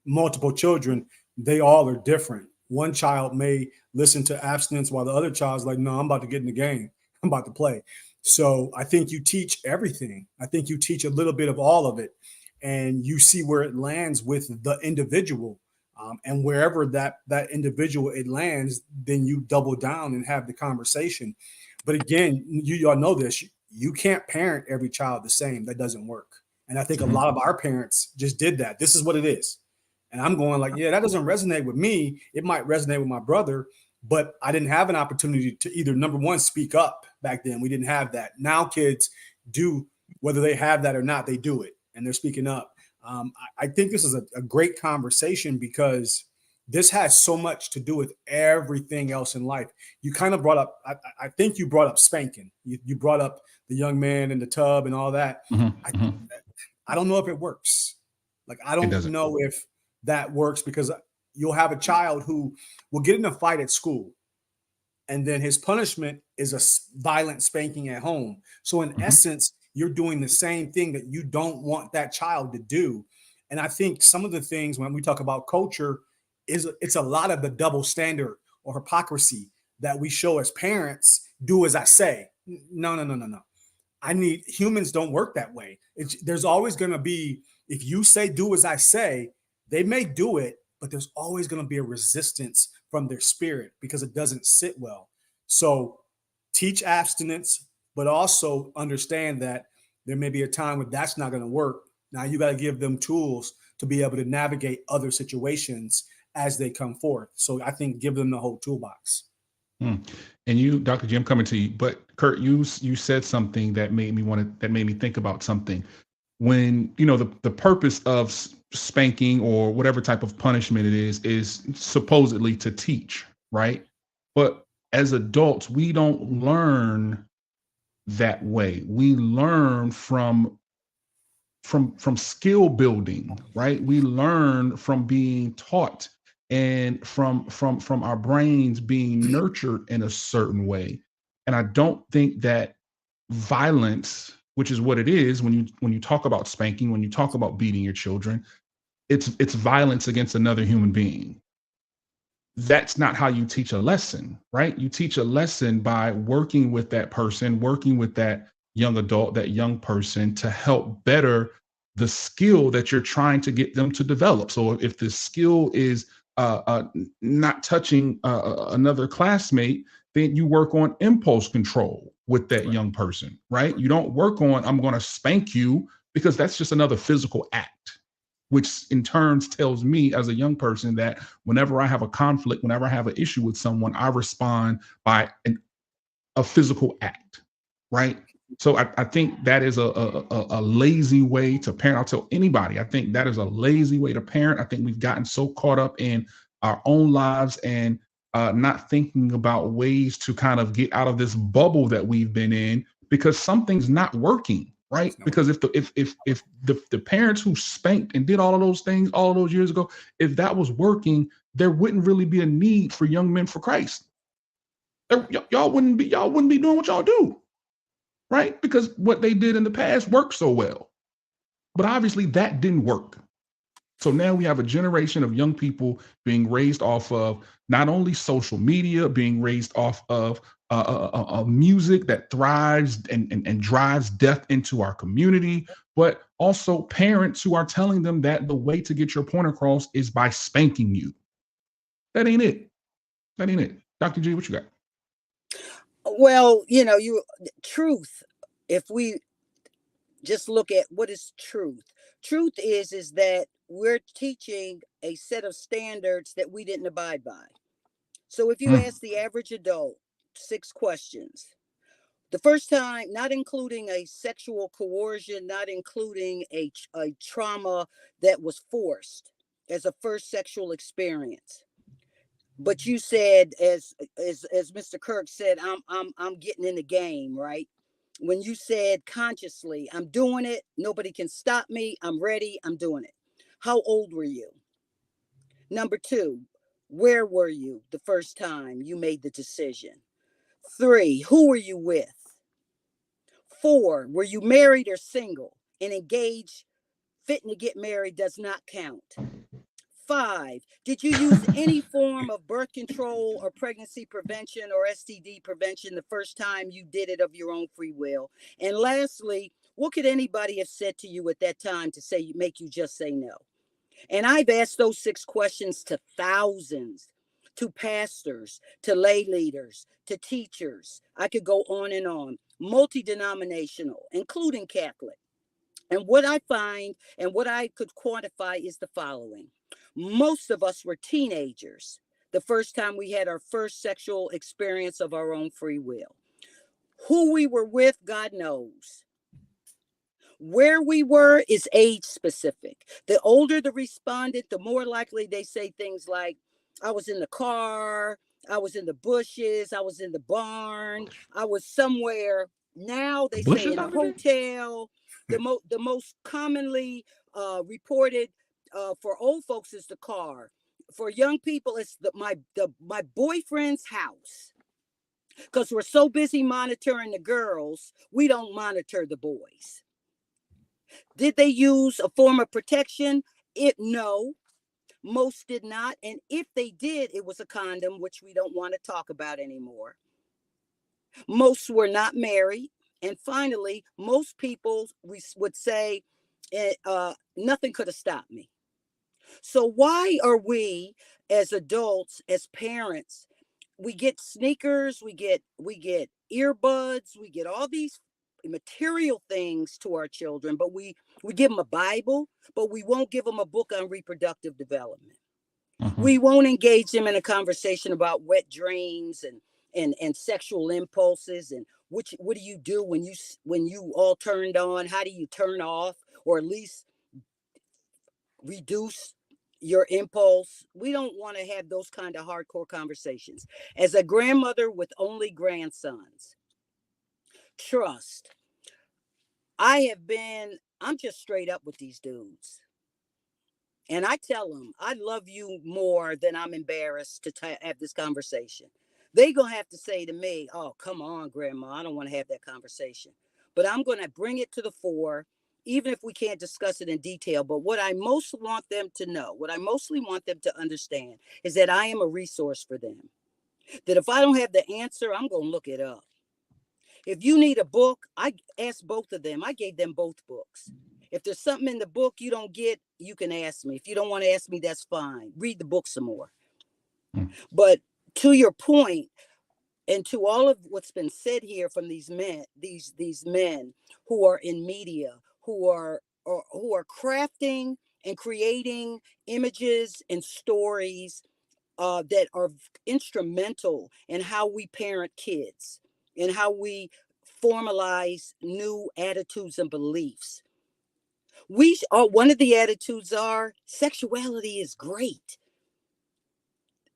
Speaker 4: multiple children, they all are different. One child may listen to abstinence while the other child's like, no, I'm about to get in the game. I'm about to play. So I think you teach everything. I think you teach a little bit of all of it, and you see where it lands with the individual. And wherever that individual it lands, then you double down and have the conversation. But again, you all know this. You can't parent every child the same. That doesn't work. And I think a lot of our parents just did that. This is what it is. And I'm going like, yeah, that doesn't resonate with me. It might resonate with my brother, but I didn't have an opportunity to either, number one, speak up back then. We didn't have that. Now kids do, whether they have that or not, they do it and they're speaking up. I think this is a great conversation because this has so much to do with everything else in life. You kind of brought up, I think you brought up spanking. You brought up the young man in the tub and all that. I don't know if it works. Like, I don't know if that works, because you'll have a child who will get in a fight at school, and then his punishment is a violent spanking at home. So in essence, you're doing the same thing that you don't want that child to do. And I think some of the things when we talk about culture it's a lot of the double standard or hypocrisy that we show as parents. Do as I say. No. Humans don't work that way. There's always going to be, if you say do as I say, they may do it, but there's always going to be a resistance from their spirit because it doesn't sit well. So teach abstinence, but also understand that there may be a time when that's not going to work. Now you got to give them tools to be able to navigate other situations as they come forth. So I think give them the whole toolbox.
Speaker 1: And you, Dr. G, I'm coming to you, but Kurt, you said something that made me think about something. When, the purpose of spanking or whatever type of punishment it is supposedly to teach, right? But as adults, we don't learn that way. We learn from from skill building, right? We learn from being taught and from our brains being nurtured in a certain way. And I don't think that violence, which is what it is when you talk about spanking, when you talk about beating your children, it's violence against another human being. That's not how you teach a lesson, right? You teach a lesson by working with that person, working with that young adult, that young person, to help better the skill that you're trying to get them to develop. So if the skill is not touching another classmate, then you work on impulse control with that young person, right? You don't work on, I'm going to spank you, because that's just another physical act, which in turns tells me as a young person that whenever I have a conflict, whenever I have an issue with someone, I respond by a physical act, right? So I think that is a lazy way to parent. I'll tell anybody, I think that is a lazy way to parent. I think we've gotten so caught up in our own lives and not thinking about ways to kind of get out of this bubble that we've been in, because something's not working, right? Because if the parents who spanked and did all of those things all of those years ago, if that was working, there wouldn't really be a need for young men for Christ. Y'all wouldn't be doing what y'all do, right? Because what they did in the past worked so well. But obviously that didn't work. So now we have a generation of young people being raised off of not only social media, being raised off of music that thrives and drives death into our community, but also parents who are telling them that the way to get your point across is by spanking you. That ain't it. That ain't it. Dr. G, what you got?
Speaker 5: Well, truth, if we just look at what is truth is that we're teaching a set of standards that we didn't abide by. So if you ask the average adult 6 questions, the first time, not including a sexual coercion, not including a trauma that was forced as a first sexual experience, but you said, as Mr. Kirk said, I'm getting in the game, right? When you said consciously, I'm doing it, nobody can stop me, I'm ready, I'm doing it. How old were you? Number 2, where were you the first time you made the decision? 3, who were you with? 4, were you married or single? And engaged, fitting to get married does not count. 5, did you use any form of birth control or pregnancy prevention or STD prevention the first time you did it of your own free will? And lastly, what could anybody have said to you at that time to make you just say no? And I've asked those 6 questions to thousands, to pastors, to lay leaders, to teachers. I could go on, multi-denominational, including Catholic. And what I find and what I could quantify is the following. Most of us were teenagers the first time we had our first sexual experience of our own free will. Who we were with, God knows. Where we were is age specific. The older the respondent, the more likely they say things like, I was in the car, I was in the bushes, I was in the barn, I was somewhere. Now they say in a hotel. The most commonly reported for old folks is the car. For young people, it's my boyfriend's house. Because we're so busy monitoring the girls, we don't monitor the boys. Did they use a form of protection? No, most did not. And if they did, it was a condom, which we don't want to talk about anymore. Most were not married. And finally, most people would say, nothing could have stopped me. So why are we as adults, as parents, we get sneakers, we get earbuds, we get all these material things to our children, but we give them a Bible, but we won't give them a book on reproductive development. We won't engage them in a conversation about wet dreams and sexual impulses and what do you do when you all turned on? How do you turn off, or at least reduce your impulse? We don't want to have those kind of hardcore conversations. As a grandmother with only grandsons, trust. I'm just straight up with these dudes. And I tell them, I love you more than I'm embarrassed to have this conversation. They going to have to say to me, oh, come on, Grandma, I don't want to have that conversation. But I'm going to bring it to the fore, even if we can't discuss it in detail. But what I most want them to know, what I mostly want them to understand is that I am a resource for them. That if I don't have the answer, I'm going to look it up. If you need a book, I asked both of them. I gave them both books. If there's something in the book you don't get, you can ask me. If you don't want to ask me, that's fine. Read the book some more. But to your point, and to all of what's been said here from these men, these men who are in media, who are crafting and creating images and stories that are instrumental in how we parent kids and how we formalize new attitudes and beliefs. One of the attitudes are sexuality is great.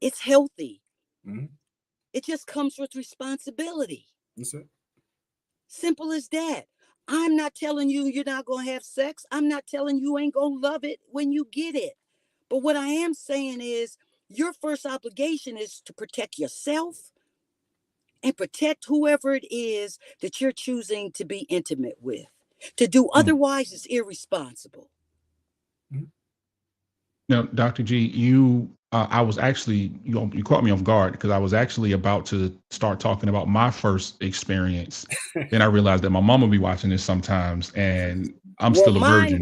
Speaker 5: It's healthy.
Speaker 4: Mm-hmm.
Speaker 5: It just comes with responsibility.
Speaker 4: That's it.
Speaker 5: Simple as that. I'm not telling you you're not going to have sex. I'm not telling you ain't going to love it when you get it. But what I am saying is your first obligation is to protect yourself and protect whoever it is that you're choosing to be intimate with. To do otherwise is irresponsible.
Speaker 1: Now, Dr. G, I was actually, you caught me off guard because I was actually about to start talking about my first experience. Then I realized that my mom will be watching this sometimes, and I'm still a virgin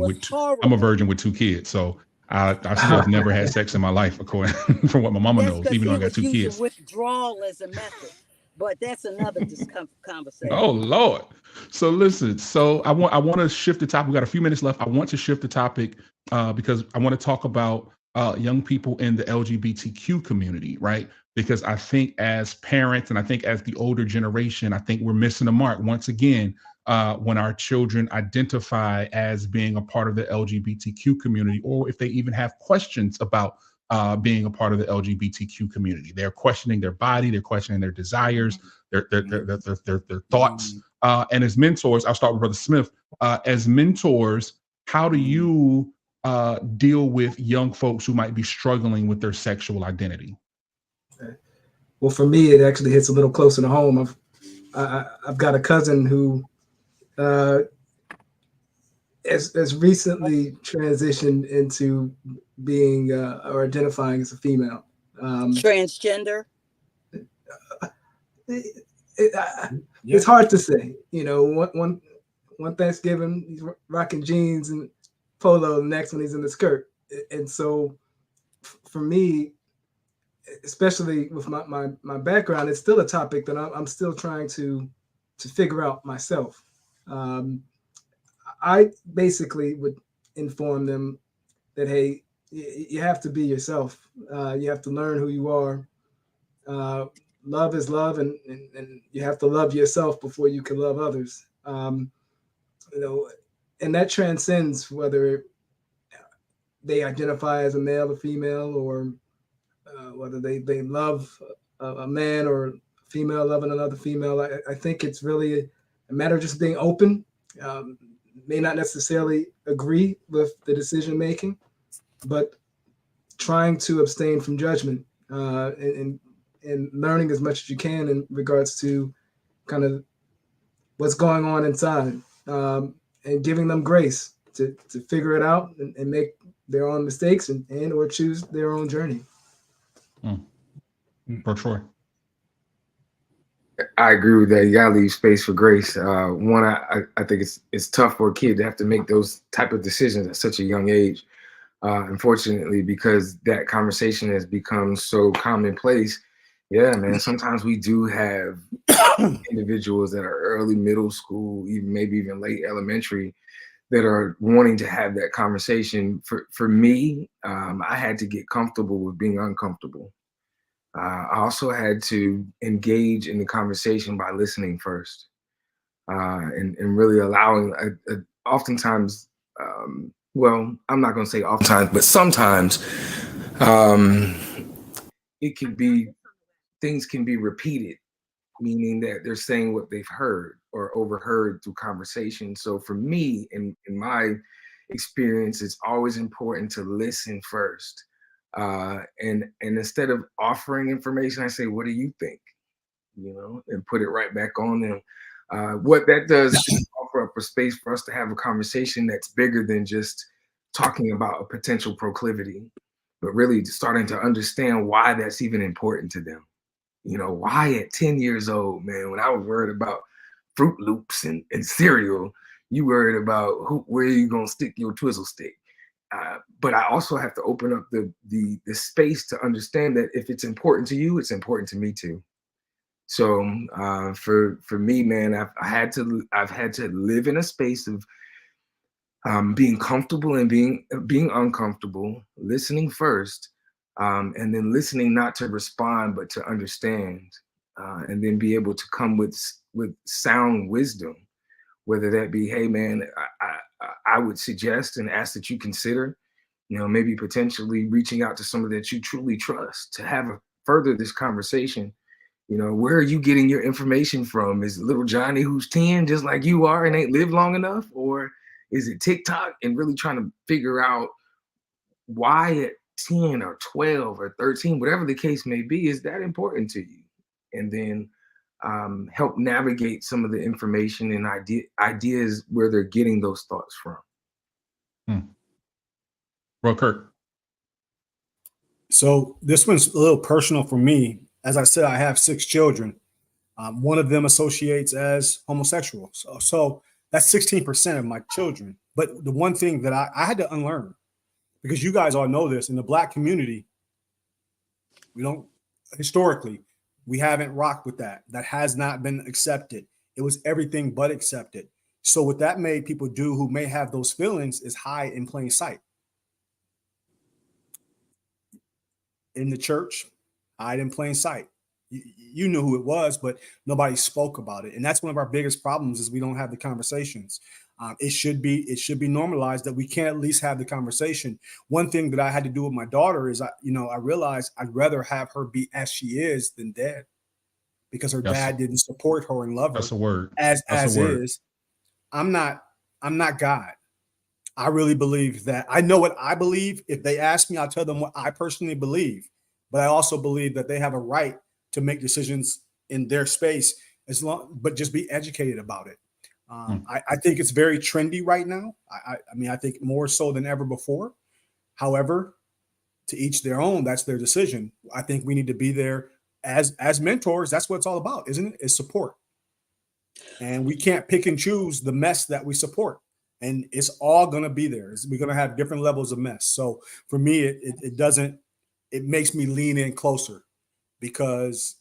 Speaker 1: I'm a virgin with 2 kids. So I still have never had sex in my life, according from what my mama knows, even though I got 2 kids.
Speaker 5: Withdrawal as a method, but that's another conversation.
Speaker 1: Oh Lord. So listen, I want to shift the topic. We got a few minutes left. I want to shift the topic because I want to talk about young people in the LGBTQ community, right? Because I think as parents and I think as the older generation, I think we're missing the mark once again when our children identify as being a part of the LGBTQ community, or if they even have questions about being a part of the LGBTQ community. They're questioning their body, they're questioning their desires, their thoughts. And as mentors, I'll start with Brother Smith. As mentors, how do you deal with young folks who might be struggling with their sexual identity?
Speaker 2: Well, for me, it actually hits a little closer to home. I've got a cousin who has recently transitioned into being or identifying as a female.
Speaker 5: Transgender?
Speaker 2: It's hard to say. You know, one Thanksgiving, he's rocking jeans and polo, the next one he's in the skirt. And so for me, especially with my background, it's still a topic that I'm still trying to figure out myself. I basically would inform them that, hey, you have to be yourself. You have to learn who you are. Love is love, and you have to love yourself before you can love others. You know, and that transcends whether they identify as a male or female, or whether they love a man or a female loving another female. I think it's really a matter of just being open. May not necessarily agree with the decision making, but trying to abstain from judgment and learning as much as you can in regards to kind of what's going on inside, and giving them grace to figure it out and make their own mistakes and or choose their own journey.
Speaker 1: For sure.
Speaker 3: I agree with that. You gotta leave space for grace. One, I think it's tough for a kid to have to make those type of decisions at such a young age. Unfortunately, because that conversation has become so commonplace. Yeah, man. Sometimes we do have individuals that are early middle school, even maybe even late elementary, that are wanting to have that conversation. For me, I had to get comfortable with being uncomfortable. I also had to engage in the conversation by listening first, and really allowing. Oftentimes, well, I'm not going to say oftentimes, but sometimes, it can be, things can be repeated, meaning that they're saying what they've heard, or overheard through conversation. So for me, in my experience, it's always important to listen first. And instead of offering information, I say, what do you think? And put it right back on them. What that does is offer up a space for us to have a conversation that's bigger than just talking about a potential proclivity, but really starting to understand why that's even important to them. Why at 10 years old, man, when I was worried about Fruit Loops and cereal, you worried about where you gonna stick your twizzle stick. But I also have to open up the space to understand that if it's important to you, it's important to me too. So for me, man, I've had to live in a space of being comfortable and being uncomfortable, listening first, and then listening not to respond but to understand, and then be able to come with sound wisdom, whether that be, hey man, I would suggest and ask that you consider, maybe potentially reaching out to someone that you truly trust to have further this conversation. Where are you getting your information from? Is it little Johnny who's 10 just like you are and ain't lived long enough? Or is it TikTok and really trying to figure out why at 10 or 12 or 13, whatever the case may be, is that important to you? And then help navigate some of the information and ideas where they're getting those thoughts from.
Speaker 1: Well, Kirk.
Speaker 4: So this one's a little personal for me. As I said, I have 6 children. One of them associates as homosexual. So that's 16% of my children. But the one thing that I had to unlearn, because you guys all know this, in the Black community, historically, we haven't rocked with that. That has not been accepted. It was everything but accepted. So what that made people do who may have those feelings is hide in plain sight. In the church, hide in plain sight. You knew who it was, but nobody spoke about it. And that's one of our biggest problems is we don't have the conversations. It should be normalized that we can at least have the conversation. One thing that I had to do with my daughter is I realized I'd rather have her be as she is than dead, because her dad didn't support her and love her.
Speaker 1: That's a word.
Speaker 4: As is. I'm not God. I really believe that. I know what I believe. If they ask me, I'll tell them what I personally believe. But I also believe that they have a right to make decisions in their space, but just be educated about it. I think it's very trendy right now. I mean, I think more so than ever before. However, to each their own. That's their decision. I think we need to be there as mentors. That's what it's all about, isn't it? Is support. And we can't pick and choose the mess that we support. And it's all going to be there. We're going to have different levels of mess. So for me, it makes me lean in closer, because,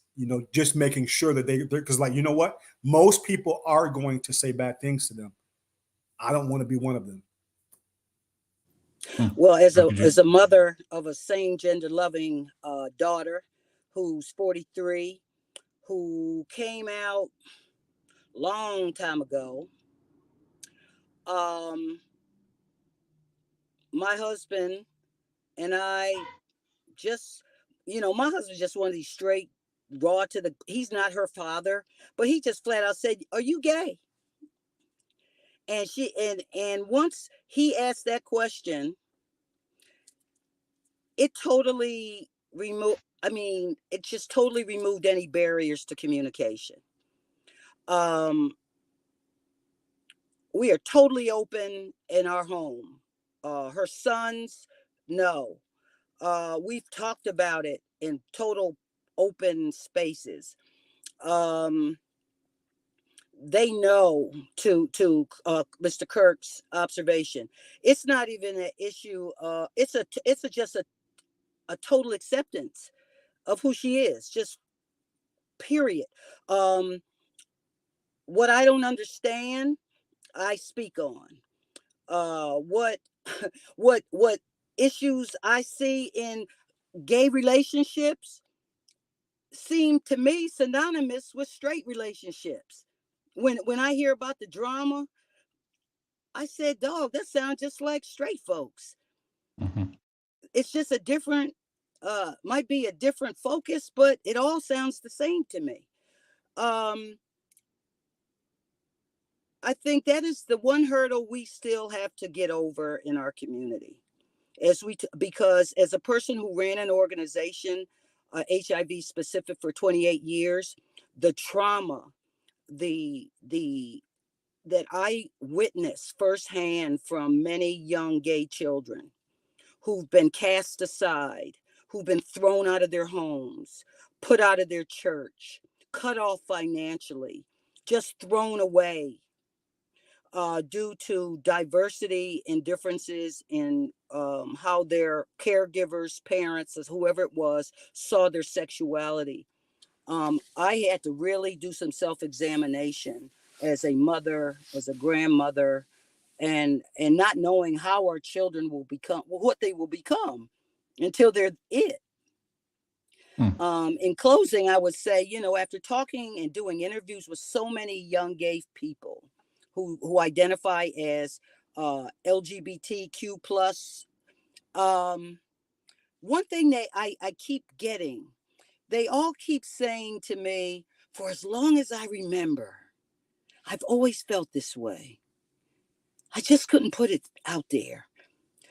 Speaker 4: just making sure that because like, you know what? Most people are going to say bad things to them. I don't want to be one of them.
Speaker 5: Well, as a mother of a same gender loving daughter who's 43, who came out long time ago, my husband and I just, my husband just one of these straight raw he's not her father, but he just flat out said, "Are you gay?" And and once he asked that question, it just totally removed any barriers to communication. We are totally open in our home. Her sons, no. We've talked about it in total open spaces. They know, to Mr. Kirk's observation, it's not even an issue. It's just a total acceptance of who she is, just period. What I don't understand, I speak on. What what issues I see in gay relationships seem to me synonymous with straight relationships. When I hear about the drama, I said, dog, that sounds just like straight folks.
Speaker 1: Mm-hmm.
Speaker 5: It's just a different, might be a different focus, but it all sounds the same to me. I think that is the one hurdle we still have to get over in our community. Because as a person who ran an organization, HIV specific, for 28 years, the trauma, the that I witnessed firsthand from many young gay children who've been cast aside, who've been thrown out of their homes, put out of their church, cut off financially, just thrown away due to diversity and differences in how their caregivers, parents, as whoever it was, saw their sexuality. I had to really do some self-examination as a mother, as a grandmother, and not knowing how our children will become, what they will become until they're it. In closing, I would say, you know, after talking and doing interviews with so many young gay people who identify as LGBTQ plus, one thing that I keep getting, they all keep saying to me, for as long as I remember, I've always felt this way. I just couldn't put it out there.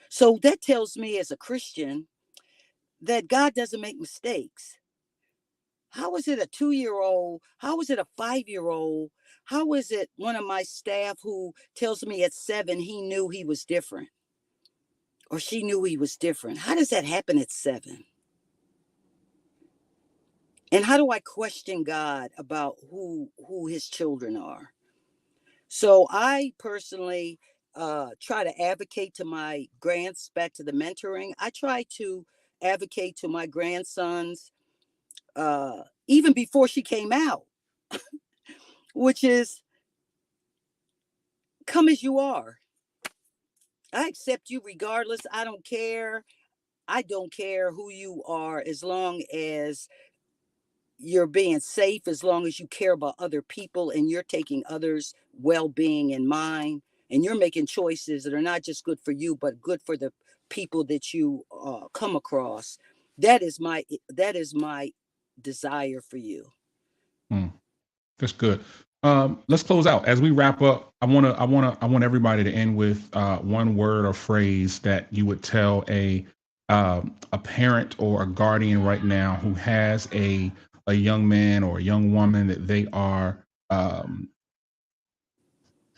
Speaker 5: So that tells me as a Christian that God doesn't make mistakes. How is it a 2-year-old? How is it a 5-year-old? How is it one of my staff who tells me at 7 he knew he was different, or she knew he was different? How does that happen at 7? And how do I question God about who his children are? So I personally try to advocate to my back to the mentoring. I try to advocate to my grandsons even before she came out, which is, come as you are. I accept you regardless. I don't care. I don't care who you are, as long as you're being safe, as long as you care about other people and you're taking others' well-being in mind, and you're making choices that are not just good for you, but good for the people that you come across. That is my desire for you.
Speaker 1: That's good. Let's close out. As we wrap up, I want everybody to end with one word or phrase that you would tell a parent or a guardian right now who has a young man or a young woman that they are,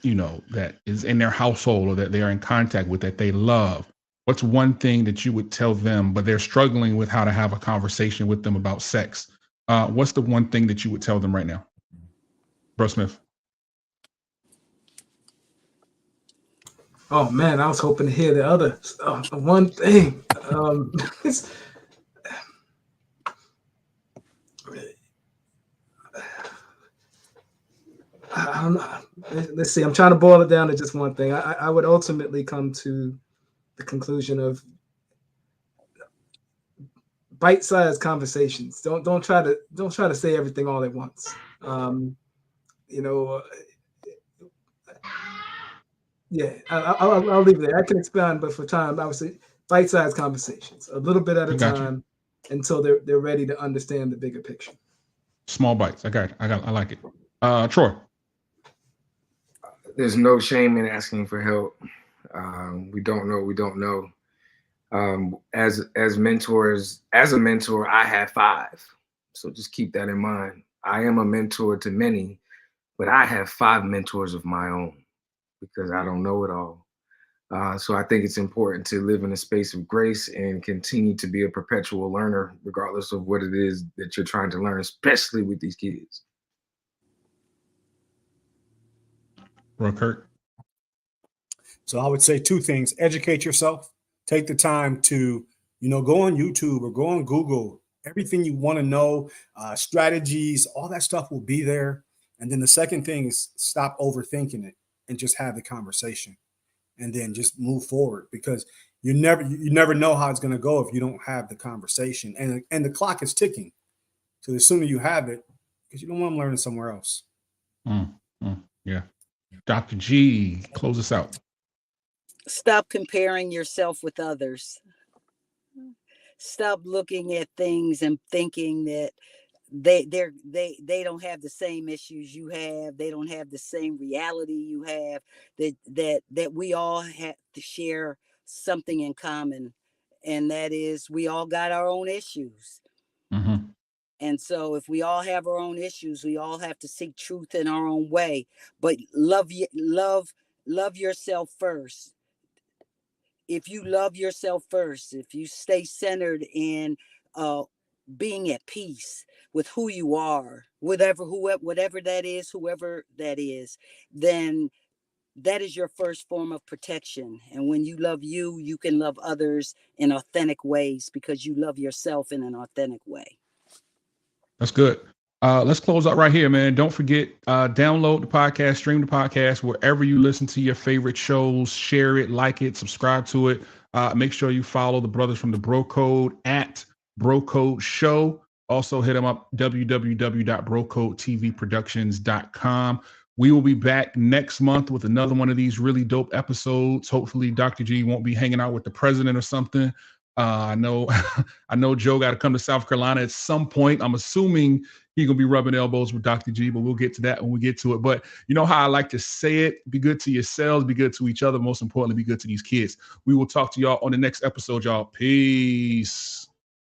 Speaker 1: that is in their household or that they are in contact with, that they love. What's one thing that you would tell them, but they're struggling with how to have a conversation with them about sex? What's the one thing that you would tell them right now? Bro Smith.
Speaker 2: Oh man, I was hoping to hear the other one thing. I don't know. Let's see. I'm trying to boil it down to just one thing. I would ultimately come to the conclusion of bite-sized conversations. Don't try to say everything all at once. Yeah, I'll leave it there. I can expand, but for time, I would say bite-sized conversations, a little bit at a time, until they're ready to understand the bigger picture.
Speaker 1: Small bites. I like it. Troy.
Speaker 3: There's no shame in asking for help. We don't know. As mentors, as a mentor, I have 5. So just keep that in mind. I am a mentor to many, but I have 5 mentors of my own, because I don't know it all. So I think it's important to live in a space of grace and continue to be a perpetual learner, regardless of what it is that you're trying to learn, especially with these kids.
Speaker 1: Bro Kurt.
Speaker 4: So I would say 2 things. Educate yourself. Take the time to, go on YouTube or go on Google. Everything you want to know, strategies, all that stuff will be there. And then the second thing is stop overthinking it and just have the conversation, and then just move forward, because you never know how it's going to go if you don't have the conversation, and the clock is ticking. So the sooner you have it, because you don't want them learning somewhere else.
Speaker 1: Yeah. Dr. G, close us out.
Speaker 5: Stop comparing yourself with others. Stop looking at things and thinking that they don't have the same issues you have. They don't have the same reality you have. That we all have to share something in common, and that is we all got our own issues.
Speaker 1: Mm-hmm.
Speaker 5: And so if we all have our own issues, we all have to seek truth in our own way. But love yourself first. If you love yourself first, if you stay centered in being at peace with who you are, whatever that is, whoever that is, then that is your first form of protection. And when you love you, you can love others in authentic ways because you love yourself in an authentic way.
Speaker 1: That's good. Let's close out right here, man. Don't forget, download the podcast, stream the podcast, wherever you listen to your favorite shows, share it, like it, subscribe to it. Make sure you follow the brothers from the Bro Code at Bro Code Show. Also hit them up, www.brocodetvproductions.com. We will be back next month with another one of these really dope episodes. Hopefully Dr. G won't be hanging out with the president or something. I know Joe got to come to South Carolina at some point. I'm assuming he's going to be rubbing elbows with Dr. G, but we'll get to that when we get to it. But you know how I like to say it, be good to yourselves, be good to each other. Most importantly, be good to these kids. We will talk to y'all on the next episode, y'all. Peace.